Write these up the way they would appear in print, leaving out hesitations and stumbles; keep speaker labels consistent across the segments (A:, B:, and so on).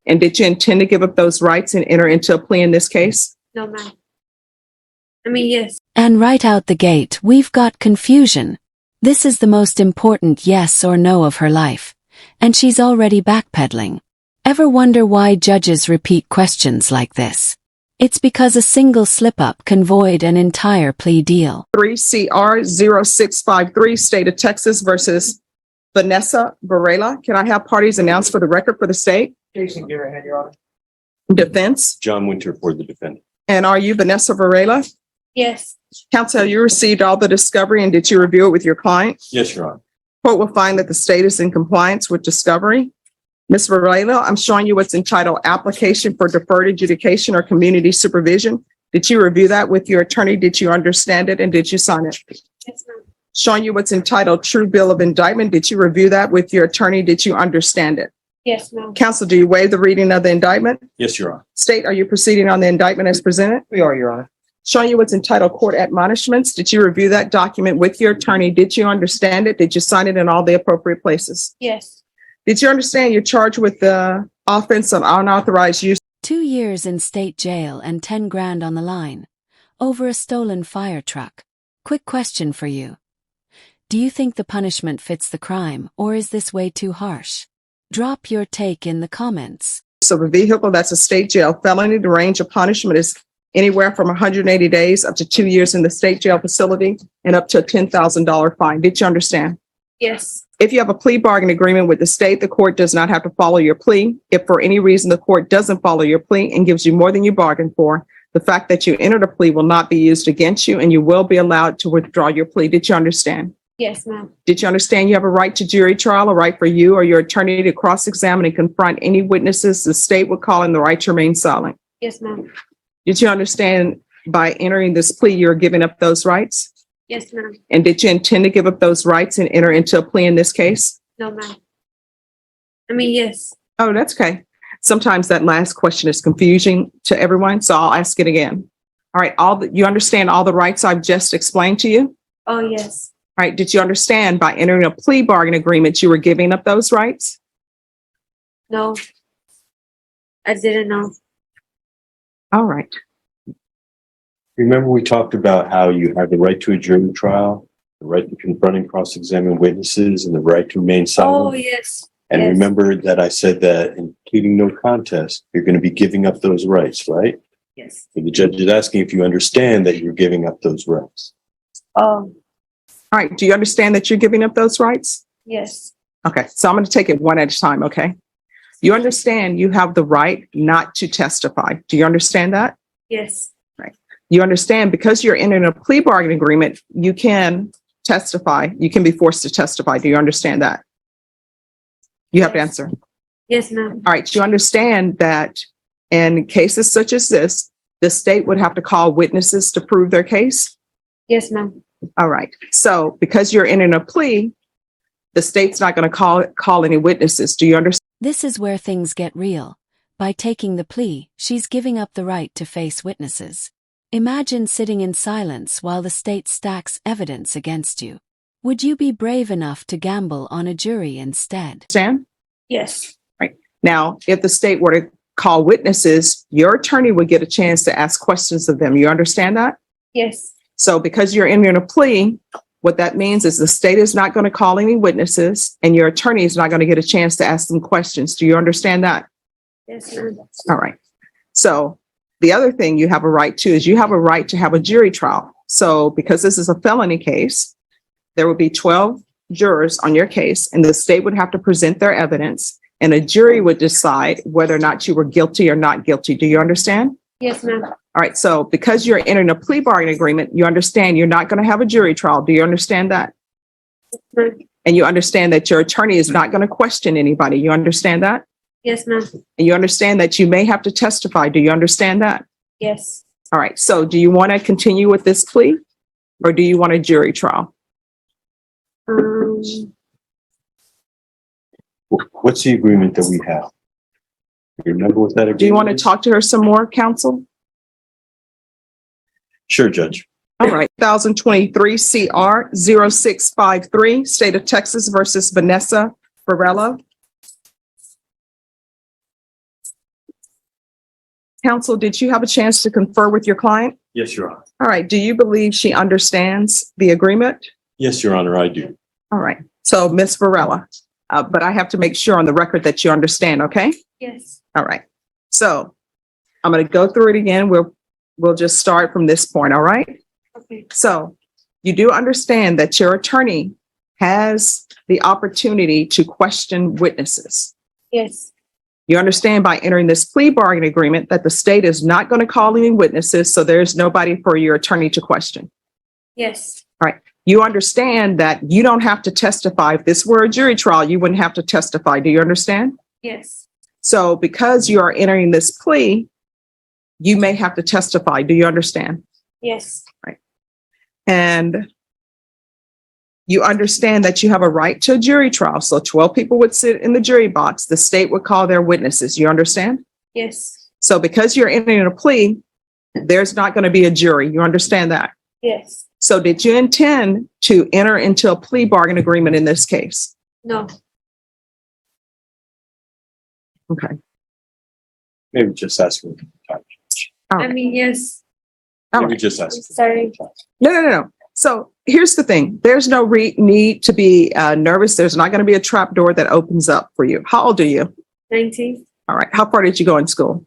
A: And did you intend to give up those rights and enter into a plea in this case?
B: No, ma'am. I mean, yes.
C: And right out the gate, we've got confusion. This is the most important yes or no of her life. And she's already backpedaling. Ever wonder why judges repeat questions like this? It's because a single slip-up can void an entire plea deal.
A: 3 CR 0653, State of Texas versus Vanessa Varela. Can I have parties announced for the record for the state?
D: Jason Garrett, Your Honor.
A: Defense.
E: John Winter for the defendant.
A: And are you Vanessa Varela?
B: Yes.
A: Counsel, you received all the discovery and did you review it with your client?
E: Yes, Your Honor.
A: Court will find that the state is in compliance with discovery. Ms. Varela, I'm showing you what's entitled Application for Deferred Adjudication or Community Supervision. Did you review that with your attorney? Did you understand it and did you sign it?
B: Yes, ma'am.
A: Showing you what's entitled True Bill of Indictment. Did you review that with your attorney? Did you understand it?
B: Yes, ma'am.
A: Counsel, do you waive the reading of the indictment?
E: Yes, Your Honor.
A: State, are you proceeding on the indictment as presented?
D: We are, Your Honor.
A: Showing you what's entitled Court Admonishments. Did you review that document with your attorney? Did you understand it? Did you sign it in all the appropriate places?
B: Yes.
A: Did you understand you're charged with the offense of unauthorized use?
C: 2 years in state jail and 10 grand on the line. Over a stolen fire truck. Quick question for you. Do you think the punishment fits the crime, or is this way too harsh? Drop your take in the comments.
A: Of a vehicle that's a state jail felony, the range of punishment is anywhere from 180 days up to 2 years in the state jail facility and up to a $10,000 fine. Did you understand?
B: Yes.
A: If you have a plea bargain agreement with the state, the court does not have to follow your plea. If for any reason the court doesn't follow your plea and gives you more than you bargained for, the fact that you entered a plea will not be used against you and you will be allowed to withdraw your plea. Did you understand?
B: Yes, ma'am.
A: Did you understand you have a right to jury trial, a right for you or your attorney to cross-examine and confront any witnesses the state would call in the right to remain silent?
B: Yes, ma'am.
A: Did you understand by entering this plea, you're giving up those rights?
B: Yes, ma'am.
A: And did you intend to give up those rights and enter into a plea in this case?
B: No, ma'am. I mean, yes.
A: Oh, that's okay. Sometimes that last question is confusing to everyone, so I'll ask it again. All right, you understand all the rights I've just explained to you?
B: Oh, yes.
A: All right, did you understand by entering a plea bargain agreement, you were giving up those rights?
B: No. I didn't know.
A: All right.
E: Remember we talked about how you have the right to a jury trial, the right to confront and cross-examine witnesses, and the right to remain
B: Oh,
E: silent?
B: yes.
E: And
B: yes.
E: remember that I said that in pleading no contest, you're going to be giving up those rights, right?
B: Yes.
E: So the judge is asking if you understand that you're giving up those rights.
B: Oh,
A: All right, do you understand that you're giving up those rights?
B: yes.
A: Okay, so I'm going to take it one at a time, okay? You understand you have the right not to testify. Do you understand that?
B: Yes.
A: You understand because you're in a plea bargain agreement, you can testify. You can be forced to testify. Do you understand that? You have to
B: Yes.
A: answer.
B: Yes, ma'am.
A: All right, you understand that in cases such as this, the state would have to call witnesses to prove their case?
B: Yes, ma'am.
A: All right, so because you're in a plea, the state's not going to call any witnesses. Do you understand?
C: This is where things get real. By taking the plea, she's giving up the right to face witnesses. Imagine sitting in silence while the state stacks evidence against you. Would you be brave enough to gamble on a jury instead?
B: Yes.
A: Now, if the state were to call witnesses, your attorney would get a chance to ask questions of them. You understand that?
B: Yes.
A: So because you're in a plea, what that means is the state is not going to call any witnesses and your attorney is not going to get a chance to ask them questions. Do you understand that?
B: Yes, ma'am.
A: All right. So the other thing you have a right to is you have a right to have a jury trial. So because this is a felony case, there would be 12 jurors on your case and the state would have to present their evidence and a jury would decide whether or not you were guilty or not guilty. Do you understand?
B: Yes, ma'am.
A: All right. So because you're in a plea bargain agreement, you understand you're not going to have a jury trial. Do you understand that?
B: Yes, ma'am.
A: And you understand that your attorney is not going to question anybody. You understand that?
B: Yes, ma'am.
A: And you understand that you may have to testify. Do you understand that?
B: Yes.
A: All right. So do you want to continue with this plea or do you want a jury trial?
E: What's the agreement that we have? You remember what that agreement
A: Do you want to
E: is?
A: talk to her some more, counsel?
E: Sure, Judge.
A: All right. 2023 CR 0653, State of Texas versus Vanessa Varela. Counsel, did you have a chance to confer with your client?
E: Yes, Your Honor.
A: All right. Do you believe she understands the agreement?
E: Yes, Your Honor, I do.
A: All right. So Ms. Varela, but I have to make sure on the record that you understand, okay?
B: Yes.
A: All right. So I'm going to go through it again. We'll just start from this point, all right?
B: Okay.
A: So you do understand that your attorney has the opportunity to question witnesses.
B: Yes.
A: You understand by entering this plea bargain agreement that the state is not going to call any witnesses, so there's nobody for your attorney to question.
B: Yes.
A: You understand that you don't have to testify. If this were a jury trial, you wouldn't have to testify. Do you understand?
B: Yes.
A: So because you are entering this plea, you may have to testify. Do you understand?
B: Yes.
A: And you understand that you have a right to a jury trial. So 12 people would sit in the jury box. The state would call their witnesses. You understand?
B: Yes.
A: So because you're entering a plea, there's not going to be a jury. You understand that?
B: Yes.
A: So did you intend to enter into a plea bargain agreement in this case?
B: No.
A: Okay.
E: Maybe just ask for time.
A: All
B: I
A: right.
B: mean, yes.
A: All
E: Maybe
A: right.
E: just
B: I'm
E: ask.
B: sorry.
A: No. So here's the thing. There's no need to be nervous. There's not going to be a trap door that opens up for you. How old are you?
B: 19.
A: All right. How far did you go in school?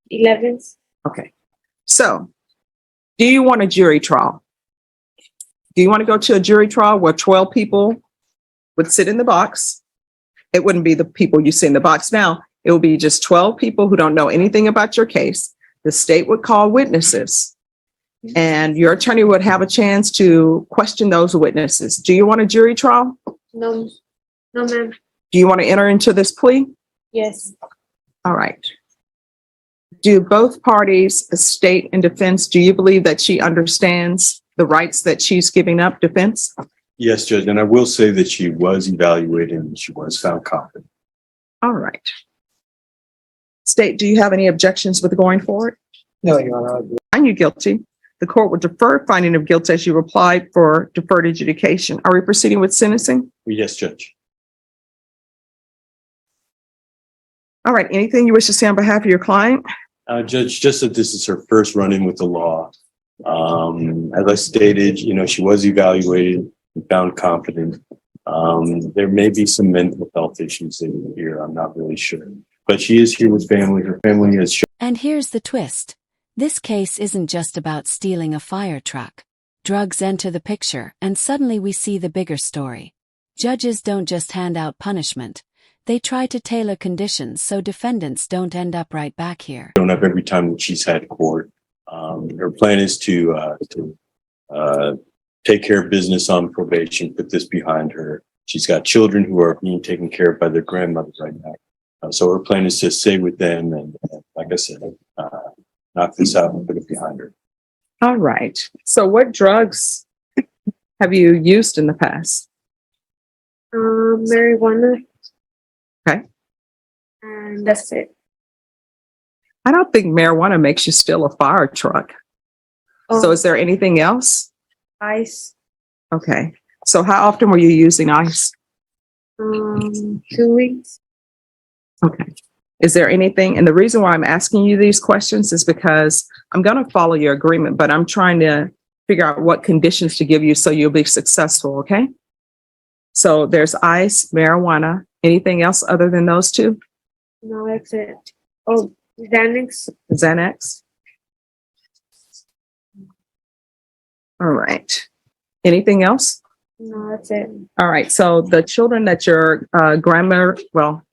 B: 11.
A: Okay. So do you want a jury trial? Do you want to go to a jury trial where 12 people would sit in the box? It wouldn't be the people you see in the box now. It will be just 12 people who don't know anything about your case. The state would call witnesses and your attorney would have a chance to question those witnesses. Do you want a jury trial?
B: No. No, ma'am.
A: Do you want to enter into this plea?
B: Yes.
A: All right. Do both parties, the state and defense, do you believe that she understands the rights that she's giving up, defense?
E: Yes, Judge, and I will say that she was evaluated and she was found competent.
A: All right. State, do you have any objections with going forward?
D: No, Your Honor, I agree.
A: Find you guilty. The court will defer finding of guilt as you applied for deferred adjudication. Are we proceeding with sentencing?
E: Yes, Judge.
A: All right. Anything you wish to say on behalf of your client?
E: Judge, just that this is her first run-in with the law. As I stated, she was evaluated and found competent. There may be some mental health issues in here. I'm not really sure, but she is here with family. Her family has shown.
C: And here's the twist. This case isn't just about stealing a fire truck. Drugs enter the picture, and suddenly we see the bigger story. Judges don't just hand out punishment. They try to tailor conditions so defendants don't end up right back here.
E: Up every time that she's had court. Her plan is to take care of business on probation, put this behind her. She's got children who are being taken care of by their grandmothers right now. So her plan is to stay with them and like I said, knock this out and put it behind her.
A: All right. So what drugs have you used in the past?
B: Marijuana.
A: Okay.
B: And that's it.
A: I don't think marijuana makes you steal a fire truck. So is there anything else?
B: Ice.
A: Okay. So how often were you using ice?
B: 2 weeks.
A: Okay. Is there anything? And the reason why I'm asking you these questions is because I'm going to follow your agreement, but I'm trying to figure out what conditions to give you so you'll be successful. Okay. So there's ice, marijuana. Anything else other than those two?
B: No, that's it. Oh, Xanax.
A: Xanax. All right. Anything else?
B: No, that's it.
A: All right. So the children that your grandmother,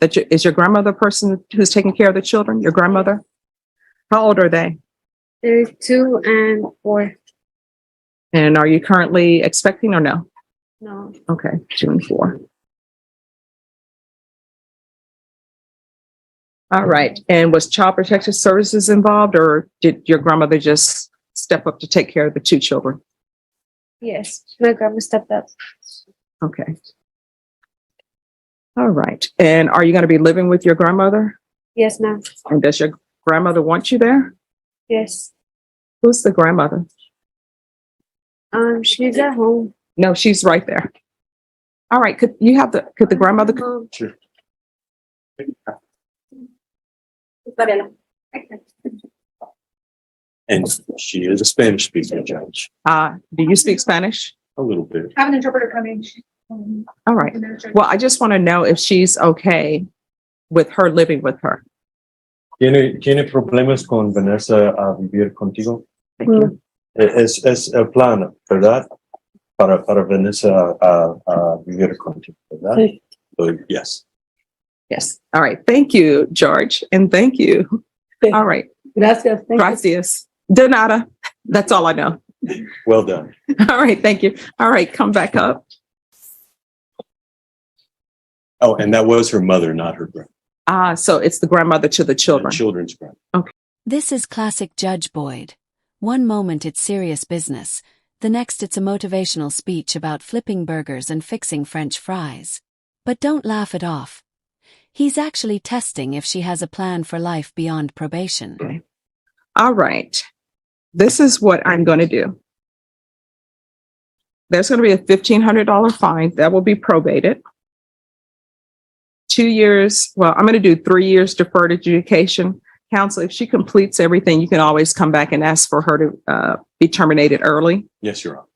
A: is your grandmother the person who's taking care of the children? Your grandmother? How old are they?
B: There's 2 and 4.
A: And are you currently expecting or no?
B: No.
A: Okay, 2 and 4. All right. And was Child Protective Services involved, or did your grandmother just step up to take care of the 2 children?
B: Yes, my grandma stepped up.
A: Okay. All right. And are you going to be living with your grandmother?
B: Yes, ma'am.
A: And does your grandmother want you there?
B: Yes.
A: Who's the grandmother?
B: She's at home.
A: No, she's right there. All right. Could the grandmother?
E: Sure. And she is a Spanish speaking judge,
A: Do you speak Spanish?
E: a little bit.
B: Have an interpreter coming.
A: All right. Well, I just want to know if she's okay with her living with her.
E: ¿Tiene problemas con Vanessa a vivir contigo?
A: Thank you.
E: Es el plan, ¿verdad? Para Vanessa a vivir contigo, ¿verdad?
F: Sí.
E: So, yes.
A: Yes. All right. Thank you, George. And thank you.
F: Okay.
A: All right.
F: Gracias. Thank you.
A: Gracias. De nada. That's all I know.
E: Well done.
A: All right. Thank you. All right. Come back up.
E: Oh, and that was her mother, not her grandmother.
A: So it's the grandmother to the children.
E: Children's grandmother.
C: This is classic Judge Boyd. One moment it's serious business, the next it's a motivational speech about flipping burgers and fixing French fries. But don't laugh it off. He's actually testing if she has a plan for life beyond probation.
A: All right. This is what I'm going to do. There's going to be a $1,500 fine that will be probated. 2 years. Well, I'm going to do 3 years deferred adjudication. Counsel, if she completes everything, you can always come back and ask for her to be terminated early.
E: Yes, Your Honor.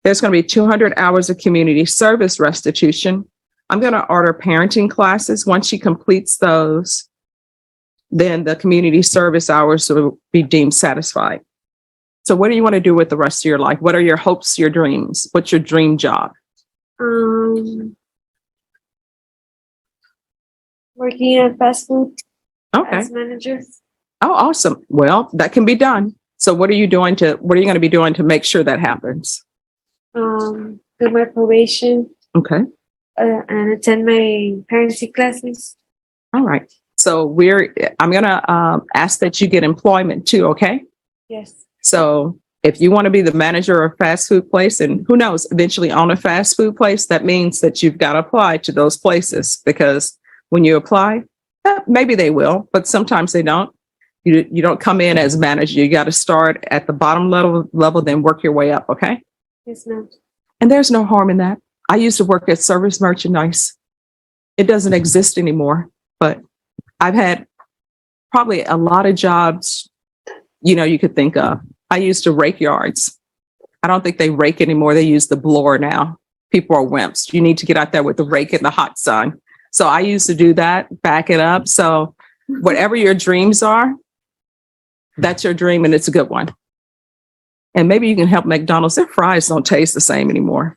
A: There's going to be 200 hours of community service restitution. I'm going to order parenting classes. Once she completes those, then the community service hours will be deemed satisfied. So what do you want to do with the rest of your life? What are your hopes, your dreams? What's your dream job?
B: Working at fast food
A: Okay.
B: as manager.
A: Oh, awesome. Well, that can be done. So what are you going to be doing to make sure that happens?
B: Do my probation
A: Okay.
B: and attend my parenting classes.
A: All right. So I'm going to ask that you get employment too. Okay.
B: Yes.
A: So if you want to be the manager of a fast food place, and who knows, eventually own a fast food place, that means that you've got to apply to those places, because when you apply, maybe they will, but sometimes they don't. You don't come in as manager. You got to start at the bottom level, then work your way up. Okay.
B: Yes, ma'am.
A: And there's no harm in that. I used to work at service merchandise. It doesn't exist anymore, but I've had probably a lot of jobs, you could think of. I used to rake yards. I don't think they rake anymore. They use the blower now. People are wimps. You need to get out there with the rake in the hot sun. So I used to do that, back it up. So whatever your dreams are, that's your dream, and it's a good one. And maybe you can help McDonald's. Their fries don't taste the same anymore.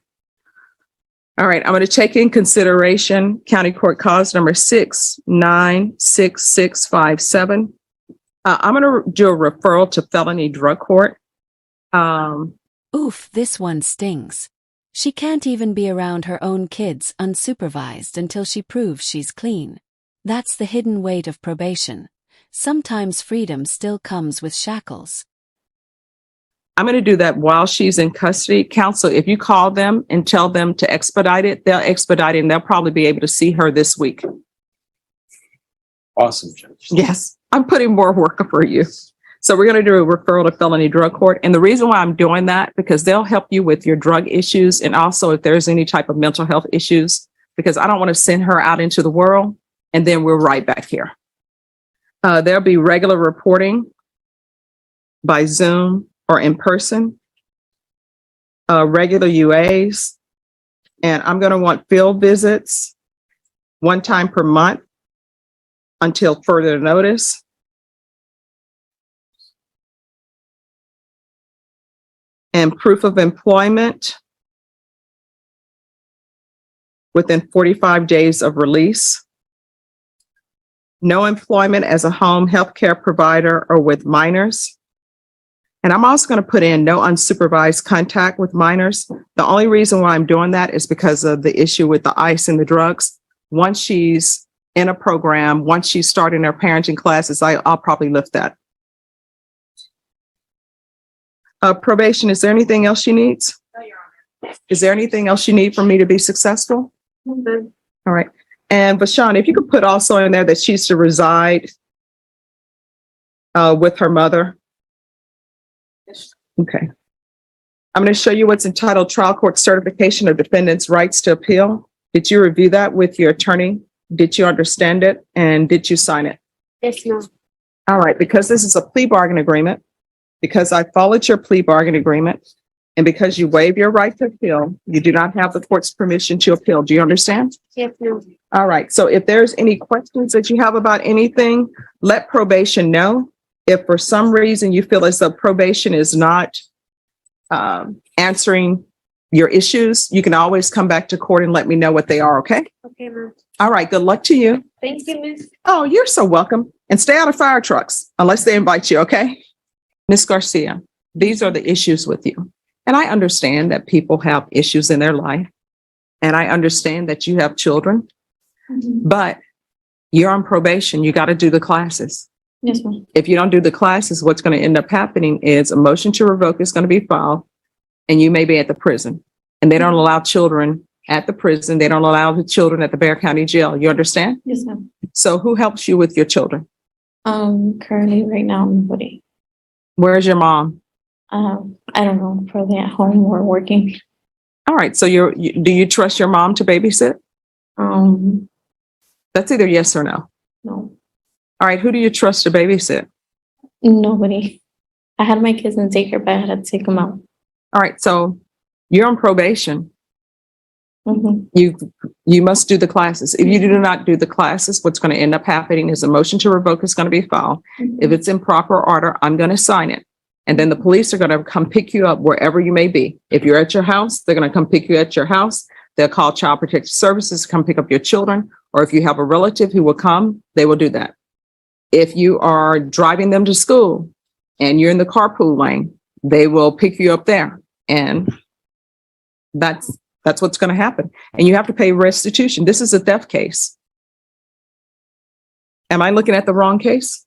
A: All right, I'm going to take in consideration County Court Cause number 696657. I'm going to do a referral to felony drug court.
C: Oof, this one stings. She can't even be around her own kids unsupervised until she proves she's clean. That's the hidden weight of probation. Sometimes freedom still comes with shackles.
A: I'm going to do that while she's in custody. Counsel, if you call them and tell them to expedite it, they'll expedite it, and they'll probably be able to see her this week.
E: Awesome, Judge.
A: Yes, I'm putting more work for you. So we're going to do a referral to felony drug court. And the reason why I'm doing that, because they'll help you with your drug issues, and also if there's any type of mental health issues, because I don't want to send her out into the world and then we're right back here. There'll be regular reporting by Zoom or in person, regular UAs, and I'm going to want field visits 1 time per month until further notice. And proof of employment within 45 days of release. No employment as a home healthcare provider or with minors. And I'm also going to put in no unsupervised contact with minors. The only reason why I'm doing that is because of the issue with the ice and the drugs. Once she's in a program, once she's starting her parenting classes, I'll probably lift that. Probation, is there anything else she needs?
B: No, Your Honor.
A: Is there anything else you need for me to be successful?
B: Ma'am.
A: All right. And Vashawn, if you could put also in there that she's to reside with her mother. Okay. I'm going to show you what's entitled Trial Court Certification of Defendant's Rights to Appeal. Did you review that with your attorney? Did you understand it? And did you sign it?
B: Yes, ma'am.
A: All right, because this is a plea bargain agreement, because I followed your plea bargain agreement, and because you waive your right to appeal, you do not have the court's permission to appeal. Do you understand?
B: Yes, ma'am.
A: All right, so if there's any questions that you have about anything, let probation know. If for some reason you feel as though probation is not answering your issues, you can always come back to court and let me know what they are, okay?
B: Okay, ma'am.
A: All right, good luck to you.
B: Thank you, Miss.
A: Oh, you're so welcome. And stay out of fire trucks unless they invite you, okay? Miss Garcia, these are the issues with you. And I understand that people have issues in their life. And I understand that you have children, but you're on probation. You got to do the classes.
F: Yes, ma'am.
A: If you don't do the classes, what's going to end up happening is a motion to revoke is going to be filed and you may be at the prison. And they don't allow children at the prison. They don't allow the children at the Bexar County Jail. You understand?
F: Yes, ma'am.
A: So who helps you with your children?
F: Currently right now, nobody.
A: Where's your mom?
F: I don't know, probably at home or working.
A: All right. So do you trust your mom to babysit? That's either yes or no.
F: No,
A: All right. Who do you trust to babysit?
F: nobody. I had my kids in daycare, but I had to take them out.
A: All right. So you're on probation.
F: Mm-hmm.
A: You must do the classes. If you do not do the classes, what's going to end up happening is a motion to revoke is going to be filed. If it's in proper order, I'm going to sign it. And then the police are going to come pick you up wherever you may be. If you're at your house, they're going to come pick you at your house. They'll call Child Protective Services to come pick up your children. Or if you have a relative who will come, they will do that. If you are driving them to school and you're in the carpool lane, they will pick you up there. And that's what's going to happen. And you have to pay restitution. This is a theft case. Am I looking at the wrong case?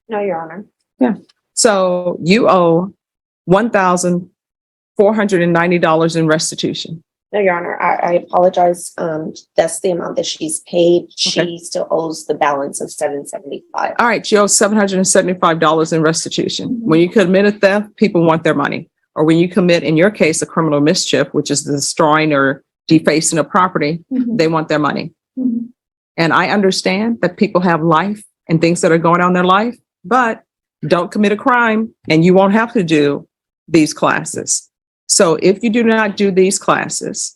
B: No, Your Honor.
A: Yeah. So you owe $1,490 in restitution.
G: No, Your Honor, I apologize. That's the amount that she's paid.
A: Okay.
G: She still owes the balance of $775.
A: All right. You owe $775 in restitution. When you commit a theft, people want their money. Or when you commit, in your case, a criminal mischief, which is destroying or defacing a property, they want their money. And I understand that people have life and things that are going on in their life, but don't commit a crime and you won't have to do these classes. So if you do not do these classes,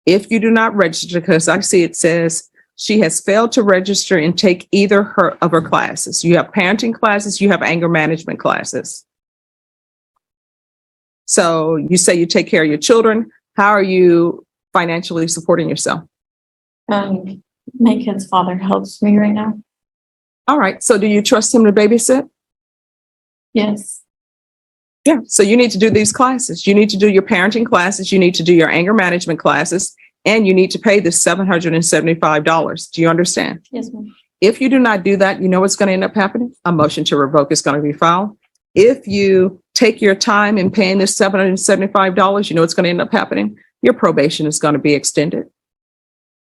A: if you do not register, because I see it says she has failed to register and take either of her classes. You have parenting classes, you have anger management classes. So you say you take care of your children. How are you financially supporting yourself?
F: My kid's father helps me right now.
A: All right. So do you trust him to babysit?
F: Yes.
A: Yeah. So you need to do these classes. You need to do your parenting classes. You need to do your anger management classes, and you need to pay the $775. Do you understand?
F: Yes, ma'am.
A: If you do not do that, you know what's going to end up happening? A motion to revoke is going to be filed. If you take your time in paying this $775, you know what's going to end up happening? Your probation is going to be extended.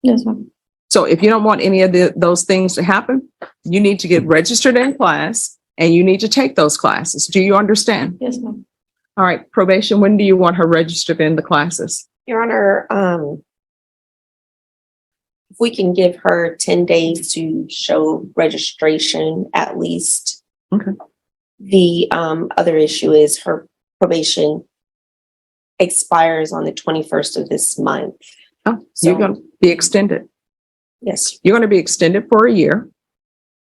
F: Yes, ma'am.
A: So if you don't want any of those things to happen, you need to get registered in class and you need to take those classes. Do you understand?
F: Yes, ma'am.
A: All right, probation, when do you want her registered in the classes?
G: Your Honor, if we can give her 10 days to show registration at least.
A: Okay.
G: The other issue is her probation expires on the 21st of this month.
A: Oh,
G: So-
A: you're going to be extended.
G: Yes.
A: You're going to be extended for a year.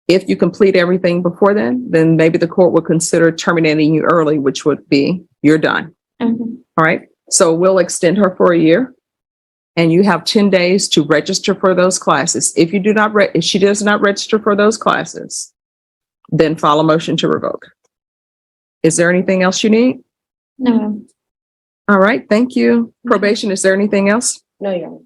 A: If you complete everything before then maybe the court will consider terminating you early, which would be you're done.
F: Mhm.
A: All right. So we'll extend her for a year and you have 10 days to register for those classes. If you do not, if she does not register for those classes, then file a motion to revoke. Is there anything else you need?
F: No, ma'am.
A: All right. Thank you. Probation. Is there anything else?
G: No, Your Honor.